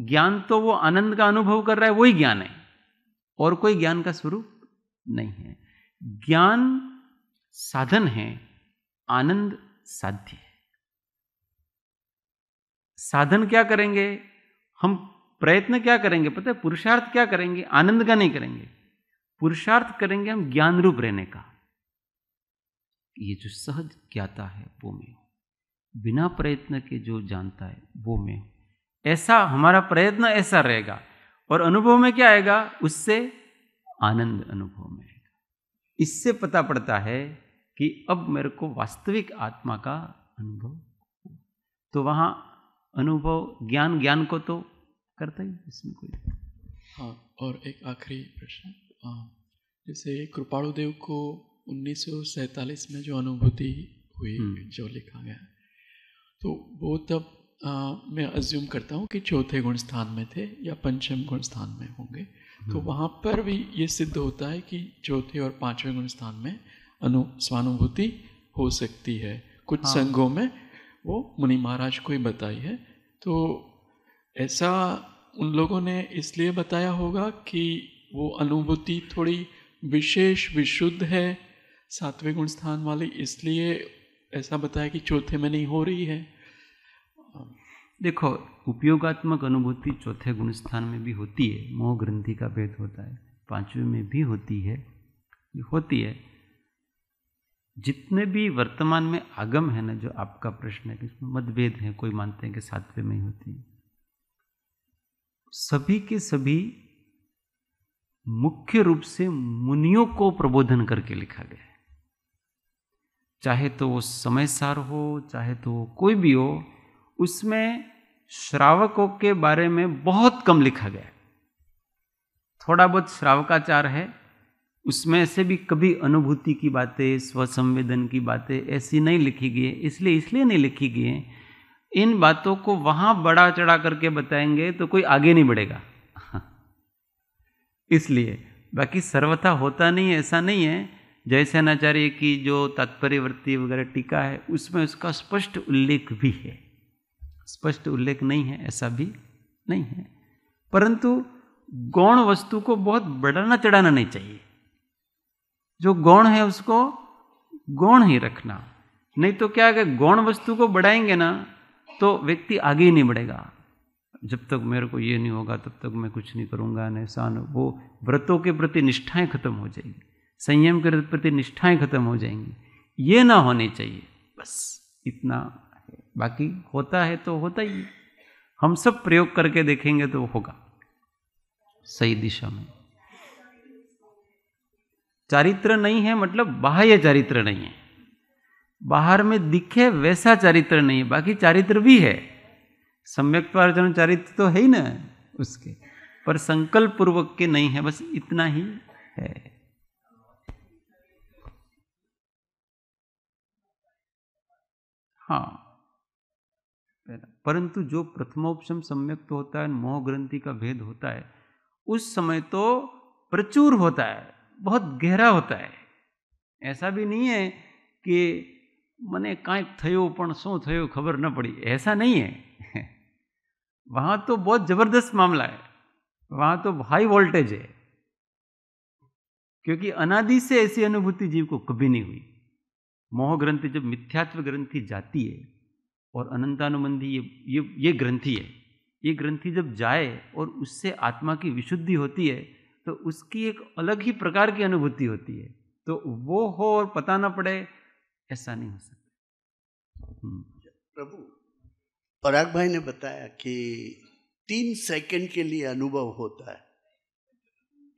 ज्ञान तो वो आनंद का अनुभव कर रहा है, वही ज्ञान है, और कोई ज्ञान का स्वरूप नहीं है। ज्ञान साधन है, आनंद साध्य है। साधन क्या करेंगे हम, प्रयत्न क्या करेंगे पता है, पुरुषार्थ क्या करेंगे, आनंद का नहीं करेंगे, पुरुषार्थ करेंगे हम ज्ञान रूप रहने का। ये जो सहज ज्ञाता है वो मैं हूं, बिना प्रयत्न के जो जानता है वो मैं हूं, ऐसा हमारा प्रयत्न ऐसा रहेगा। और अनुभव में क्या आएगा, उससे आनंद अनुभव में आएगा। इससे पता पड़ता है कि अब मेरे को वास्तविक आत्मा का अनुभव हुआ। तो वहां अनुभव ज्ञान को तो करता ही, इसमें कोई। हाँ, और एक आखिरी प्रश्न, जैसे कृपाणु देव को 1947 में जो अनुभूति हुई, जो लिखा गया, तो वो तब मैं अज्यूम करता हूँ कि चौथे गुण स्थान में थे या पंचम गुण स्थान में होंगे। तो वहाँ पर भी ये सिद्ध होता है कि चौथे और पांचवें गुण स्थान में स्वानुभूति हो सकती है। कुछ संघों में वो मुनि महाराज को ही बताई है। तो ऐसा उन लोगों ने इसलिए बताया होगा कि वो अनुभूति थोड़ी विशेष विशुद्ध है सातवें गुण स्थान वाली, इसलिए ऐसा बताया कि चौथे में नहीं हो रही है। देखो, उपयोगात्मक अनुभूति चौथे गुण स्थान में भी होती है, मोह ग्रंथि का भेद होता है, पांचवें में भी होती है। जितने भी वर्तमान में आगम है ना, जो आपका प्रश्न है कि इसमें मतभेद है, कोई मानते हैं कि सातवें में ही होती है, सभी के सभी मुख्य रूप से मुनियों को प्रबोधन करके लिखा गया है। चाहे तो वो समय सार हो, चाहे तो कोई भी हो, उसमें श्रावकों के बारे में बहुत कम लिखा गया है। थोड़ा बहुत श्रावकाचार है, उसमें से भी कभी अनुभूति की बातें, स्वसंवेदन की बातें ऐसी नहीं लिखी गई है। इसलिए नहीं लिखी गई है, इन बातों को वहां बड़ा चढ़ा करके बताएंगे तो कोई आगे नहीं बढ़ेगा इसलिए। बाकी सर्वथा होता नहीं है, ऐसा नहीं है। जयसेनाचार्य की जो तात्पर्यवर्ती वगैरह टीका है, उसमें उसका स्पष्ट उल्लेख भी है। स्पष्ट उल्लेख नहीं है ऐसा भी नहीं है, परंतु गौण वस्तु को बहुत बढ़ाना चढ़ाना नहीं चाहिए। जो गौण है उसको गौण ही रखना, नहीं तो क्या है, गौण वस्तु को बढ़ाएंगे ना तो व्यक्ति आगे ही नहीं बढ़ेगा। जब तक मेरे को ये नहीं होगा तब तक मैं कुछ नहीं करूंगा, ऐसा वो व्रतों के प्रति निष्ठाएं खत्म हो जाएगी, संयम के प्रति निष्ठाएं खत्म हो जाएंगी। ये ना होनी चाहिए, बस इतना है। बाकी होता है तो होता ही, हम सब प्रयोग करके देखेंगे तो होगा सही दिशा में। चारित्र नहीं है मतलब बाह्य चारित्र नहीं है, बाहर में दिखे वैसा चारित्र नहीं है, बाकी चारित्र भी है। सम्यक्त्वार्जन चारित्र तो है ही ना उसके, पर संकल्प पूर्वक के नहीं है, बस इतना ही है। हाँ, परंतु जो प्रथमोपशम सम्यक्त होता है, मोह ग्रंथि का भेद होता है, उस समय तो प्रचुर होता है, बहुत गहरा होता है। ऐसा भी नहीं है कि मने कांईक थयो पण शू थयो खबर न पड़ी, ऐसा नहीं है। वहां तो बहुत जबरदस्त मामला है, वहां तो हाई वोल्टेज है, क्योंकि अनादि से ऐसी अनुभूति जीव को कभी नहीं हुई। मोह ग्रंथि जब मिथ्यात्व ग्रंथि जाती है और अनंतानुबंधी ये ग्रंथि है, ये ग्रंथि जब जाए और उससे आत्मा की विशुद्धि होती है तो उसकी एक अलग ही प्रकार की अनुभूति होती है। तो वो हो और पता ना पड़े, ऐसा नहीं हो सकता। प्रभु, पराग भाई ने बताया कि 3 सेकंड के लिए अनुभव होता है।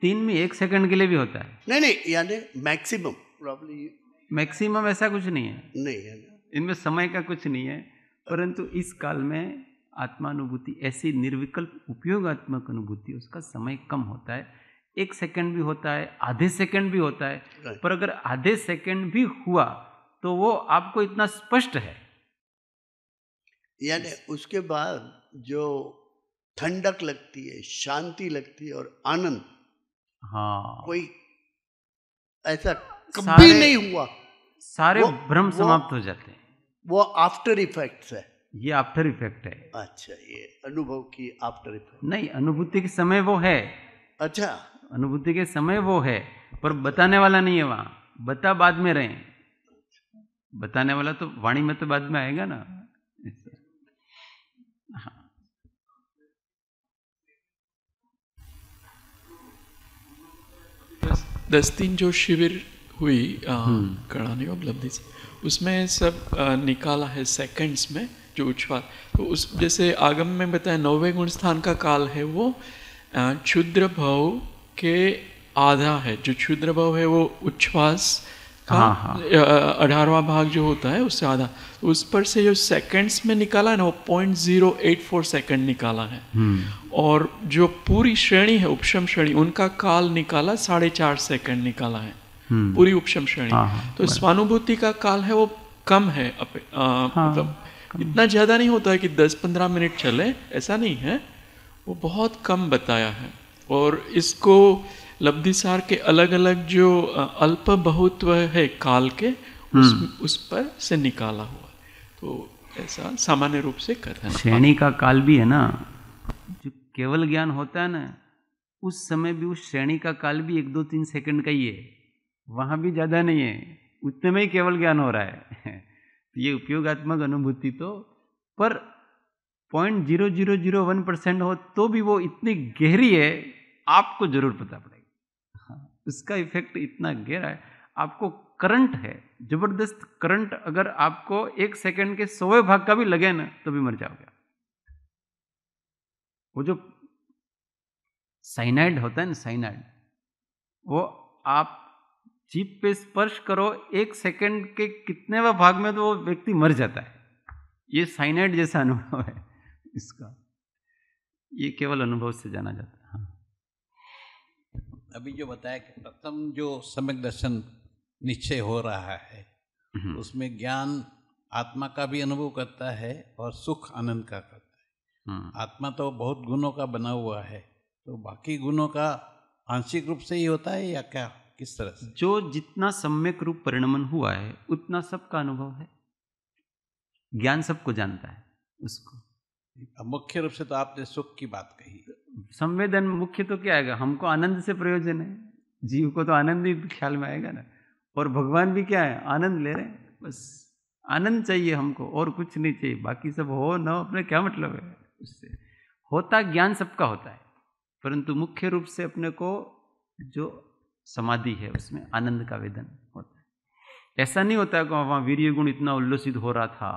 3 में 1 सेकंड के लिए भी होता है? नहीं, यानी मैक्सिमम प्रॉब्ली। मैक्सिमम ऐसा कुछ नहीं है, नहीं है ना, इनमें समय का कुछ नहीं है। परंतु इस काल में आत्मानुभूति ऐसी निर्विकल्प उपयोगात्मक अनुभूति, उसका समय कम होता है। 1 सेकंड भी होता है, आधे सेकंड भी होता है, पर अगर आधे सेकंड भी हुआ तो वो आपको इतना स्पष्ट है। यानी उसके बाद जो ठंडक लगती है, शांति लगती है और आनंद, हाँ, कोई ऐसा कभी नहीं हुआ। सारे भ्रम समाप्त हो जाते हैं। वो आफ्टर इफेक्ट्स है, ये आफ्टर इफेक्ट है। अच्छा, ये अनुभव की आफ्टर इफेक्ट नहीं, अनुभूति के समय वो है। अच्छा, अनुभूति के समय वो है, पर बताने वाला नहीं है वहां, बता बाद में रहे, बताने वाला तो वाणी में तो बाद में आएगा ना। हाँ। दस दिन जो शिविर हुई कर्णानी उपलब्धि से, उसमें सब निकाला है सेकंड्स में जो उच्छ्वास। तो उस जैसे आगम में बताया 9वें गुण स्थान का काल है वो क्षुद्र भाव के आधा है। जो क्षुद्र भाव है वो उच्छ्वास का 18वां भाग जो होता है उससे आधा। तो उस पर से जो सेकंड्स में निकाला है ना वो 0.084 सेकंड निकाला है। और जो पूरी श्रेणी है उपशम श्रेणी, उनका काल निकाला 4.5 सेकंड निकाला है पूरी उपशम श्रेणी। तो स्वानुभूति का काल है वो कम है, मतलब इतना ज़्यादा नहीं होता है कि 10-15 मिनट चले, ऐसा नहीं है, वो बहुत कम बताया है। और इसको लब्धिसार के अलग अलग जो अल्प बहुत्व है काल के उस पर से निकाला हुआ। तो ऐसा सामान्य रूप से कथन। श्रेणी का काल भी है ना, जो केवल ज्ञान होता है ना, उस समय भी उस श्रेणी का काल भी 1-2-3 सेकंड का ही है, वहाँ भी ज़्यादा नहीं है, उतने में ही केवल ज्ञान हो रहा है। ये उपयोगात्मक अनुभूति तो पर 0.0001% हो तो भी वो इतनी गहरी है, आपको जरूर पता पड़ेगा। उसका इफेक्ट इतना गहरा है, आपको करंट है, जबरदस्त करंट, अगर आपको 1 सेकंड के 100वें भाग का भी लगे ना तो भी मर जाओगे। वो जो साइनाइड होता है ना, साइनाइड, वो आप जीभ पे स्पर्श करो 1 सेकंड के कितनेवा भाग में तो वो व्यक्ति मर जाता है। ये साइनाइड जैसा अनुभव है इसका, ये केवल अनुभव से जाना जाता है। हाँ। अभी जो बताया कि प्रथम जो सम्यक दर्शन निश्चय हो रहा है उसमें ज्ञान आत्मा का भी अनुभव करता है और सुख आनंद का करता है। आत्मा तो बहुत गुणों का बना हुआ है, तो बाकी गुणों का आंशिक रूप से ही होता है या क्या, किस तरह से? जो जितना सम्यक रूप परिणमन हुआ है उतना सबका अनुभव है, ज्ञान सबको जानता है उसको। मुख्य रूप से तो आपने सुख की बात कही, संवेदन मुख्य तो क्या आएगा, हमको आनंद से प्रयोजन है, जीव को तो आनंद ही ख्याल में आएगा ना। और भगवान भी क्या है, आनंद ले रहे हैं, बस आनंद चाहिए हमको और कुछ नहीं चाहिए, बाकी सब हो न हो अपने क्या मतलब है उससे। होता ज्ञान सबका होता है, परंतु मुख्य रूप से अपने को जो समाधि है उसमें आनंद का वेदन होता है। ऐसा नहीं होता कि वहाँ वीर्य गुण इतना उल्लसित हो रहा था,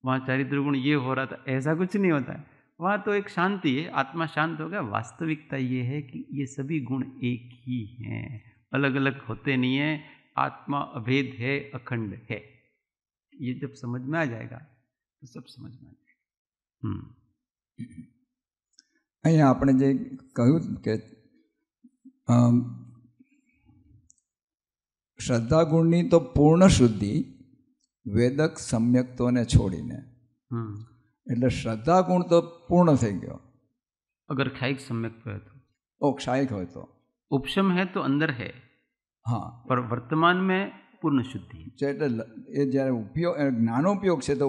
वहाँ चारित्र गुण ये हो रहा था, ऐसा कुछ नहीं होता है। वहाँ तो एक शांति है, आत्मा शांत हो गया। वास्तविकता ये है कि ये सभी गुण एक ही हैं, अलग अलग होते नहीं है, आत्मा अभेद है, अखंड है। ये जब समझ में आ जाएगा तो सब समझ में आ जाएगा। અહીંયા આપણે જે કહ્યું કે શ્રદ્ધા ગુણની તો પૂર્ણ શુદ્ધિ વેદક સમ્યક્તોને છોડીને, એટલે શ્રદ્ધા ગુણ તો પૂર્ણ થઈ ગયો। अगर क्षायिक सम्यक है तो, ओ क्षायिक हो तो उपशम है तो अंदर है, हाँ, पर वर्तमान में पूर्ण शुद्धि है। એટલે એ જ્યારે ઉપયોગ જ્ઞાનોપયોગ છે તો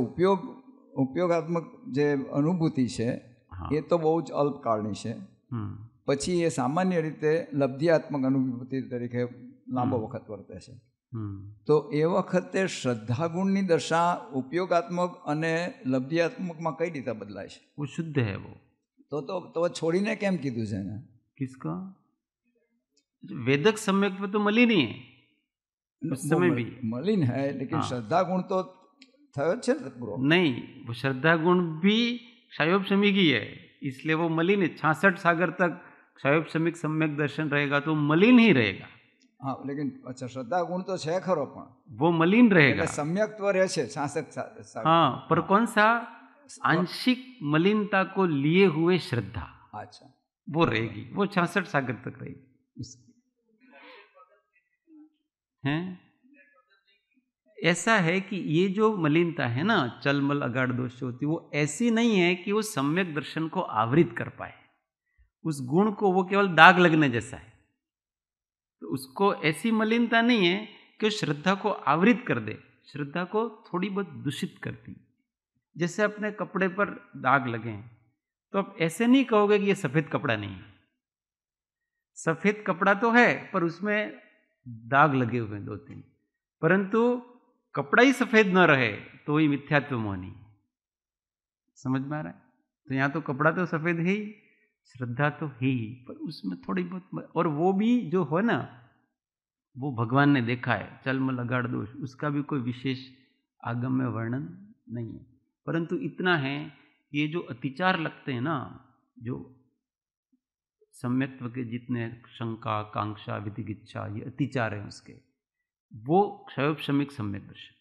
ઉપયોગાત્મક જે અનુભૂતિ છે એ તો બહુ જ અલ્પકાળની છે, પછી એ સામાન્ય રીતે લબ્ધિયાત્મક અનુભૂતિ તરીકે લાંબો વખત વર્તે છે। તો એ વખતે શ્રદ્ધાગુણની દશા ઉપયોગાત્મક અને લબ્ધિયાત્મકમાં કઈ રીતે બદલાય છે? वो शुद्ध है वो। તો છોડીને કેમ કીધું છે ને? किसका? वेदक सम्यक में तो मलिन ही है उस समय भी, मलिन है, लेकिन श्रद्धा गुण तो थयो छे पूरो। नहीं, वो श्रद्धा गुण भी क्षयोपशमिक ही है, इसलिए वो मलिन है। 66 सागर तक क्षयोपशमिक सम्यक दर्शन रहेगा तो मलिन ही रहेगा। हाँ, लेकिन अच्छा श्रद्धा गुण तो है खरो, पण वो मलिन रहेगा। सम्यक्त्व रहे छे 66 सागर। हाँ, पर कौन सा? आंशिक मलिनता को लिए हुए श्रद्धा, अच्छा, वो रहेगी, वो 66 सागर तक रहेगी उसकी। हैं? ऐसा है कि ये जो मलिनता है ना, चलमल अगाढ़ दोष से होती, वो ऐसी नहीं है कि वो सम्यक दर्शन को आवृत कर पाए। उस गुण को वो केवल दाग लगने जैसा है, तो उसको ऐसी मलिनता नहीं है कि श्रद्धा को आवृत कर दे, श्रद्धा को थोड़ी बहुत दूषित करती। जैसे अपने कपड़े पर दाग लगे हैं तो आप ऐसे नहीं कहोगे कि ये सफेद कपड़ा नहीं है। सफेद कपड़ा तो है पर उसमें दाग लगे हुए हैं 2-3, परंतु कपड़ा ही सफेद न रहे तो ही मिथ्यात्व मोह नहीं। समझ में आ रहा है? तो यहाँ तो कपड़ा तो सफेद है ही, श्रद्धा तो है ही, पर उसमें थोड़ी बहुत, और वो भी जो हो ना, वो भगवान ने देखा है, चलमल अगाड़ दोष, उसका भी कोई विशेष आगम में वर्णन नहीं है। परंतु इतना है, ये जो अतिचार लगते हैं ना, जो सम्यक्त्व के जितने शंका, कांक्षा, विधिगिच्छा, ये अतिचार है उसके, वो क्षयोपशमिक सम्यक दर्शन,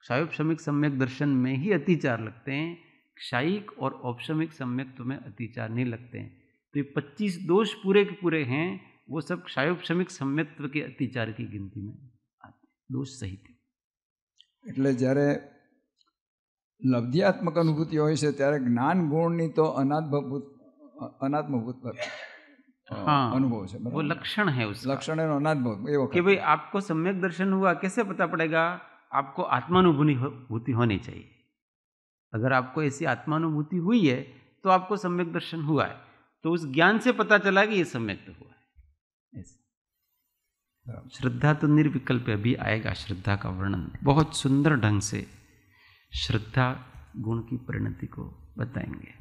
क्षयोपशमिक सम्यक दर्शन में ही अतिचार लगते हैं। क्षायिक और औपशमिक सम्यक्त्व में अतिचार नहीं लगते हैं। तो ये 25 दोष पूरे के पूरे हैं, वो सब क्षयोपशमिक सम्यक्त्व के अतिचार की गिनती में आते हैं, दोष सहित। એટલે જ્યારે લબ્ધ્યાત્મક અનુભૂતિ હોય છે ત્યારે જ્ઞાન ગુણની તો અનાત્મભૂત અનુભવ છે, वो लक्षण है उसका, લક્ષણ એનો અનાત્મભૂત એવો कि भाई आपको सम्यक दर्शन हुआ, कैसे पता पड़ेगा? आपको आत्मानुभूति होनी चाहिए। अगर आपको ऐसी आत्मानुभूति हुई है तो आपको सम्यक दर्शन हुआ है, तो उस ज्ञान से पता चला कि ये सम्यक तो हुआ है। ऐसा श्रद्धा तो निर्विकल्प, अभी आएगा श्रद्धा का वर्णन, बहुत सुंदर ढंग से श्रद्धा गुण की परिणति को बताएंगे।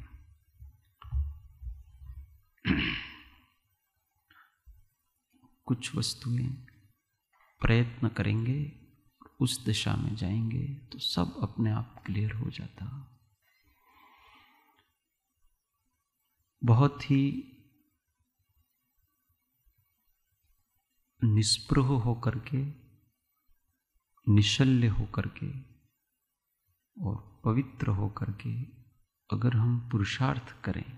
कुछ वस्तुएं प्रयत्न करेंगे, उस दिशा में जाएंगे तो सब अपने आप क्लियर हो जाता। बहुत ही निस्पृह होकर के, निशल्य होकर के और पवित्र होकर के अगर हम पुरुषार्थ करें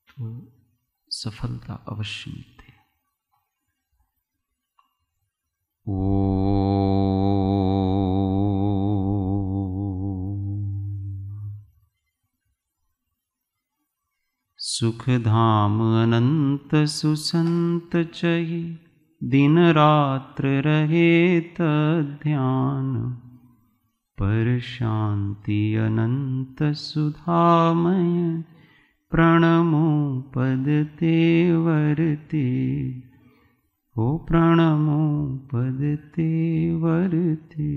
तो सफलता अवश्य मिलती है। सुख धाम अनंत सुसंत चहि, दिन रात्र रहे तध्यान, पर शांति अनंत सुधामय, प्रणमो पद तेवरते, ओ प्रणमो पद तेवरते।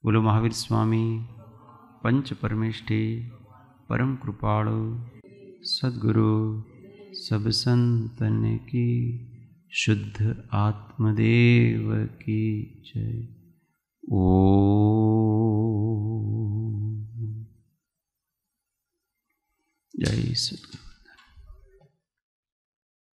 बोलो महावीर स्वामी पंच परमेष्ठी परम कृपाणु सद्गुरु सब संतन की, शुद्ध आत्मदेव की जय। ओम जय सद्गुरु।